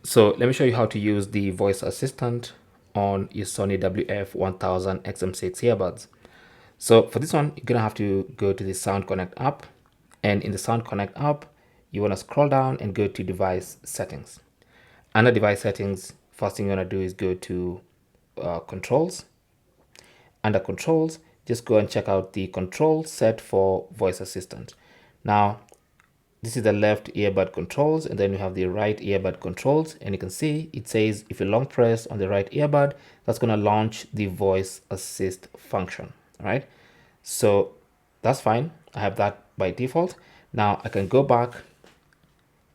So let me show you how to use the voice assistant on your Sony WF-1000XM6 earbuds. So for this one, you're gonna have to go to the Sound Connect app, and in the Sound Connect app, you wanna scroll down and go to device settings. Under device settings, first thing you wanna do is go to controls. Under controls, just go and check out the control set for voice assistant. Now, this is the left earbud controls, and then you have the right earbud controls, and you can see it says if you long press on the right earbud, that's going to launch the voice assist function. All right, so that's fine. I have that by default. Now I can go back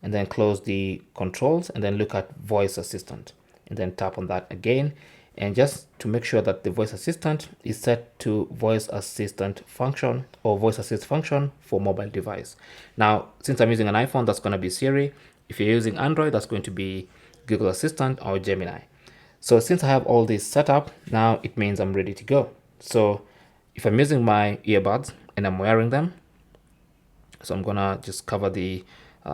and then close the controls and then look at voice assistant and then tap on that again, and just to make sure that the voice assistant is set to voice assistant function or voice assist function for mobile device. Now since I'm using an iPhone, that's going to be Siri. If you're using Android, that's going to be Google Assistant or Gemini. So since I have all this set up, now it means I'm ready to go. So if I'm using my earbuds and I'm wearing them, so I'm gonna just cover the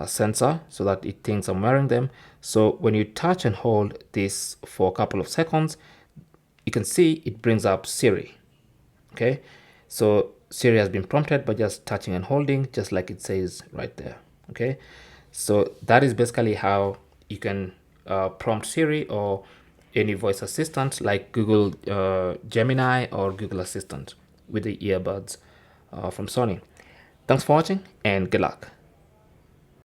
sensor so that it thinks I'm wearing them. So when you touch and hold this for a couple of seconds, you can see it brings up Siri. Okay, so Siri has been prompted by just touching and holding, just like it says right there. Okay, so that is basically how you can prompt Siri or any voice assistant like Google Gemini or Google Assistant with the earbuds from Sony. Thanks for watching and good luck.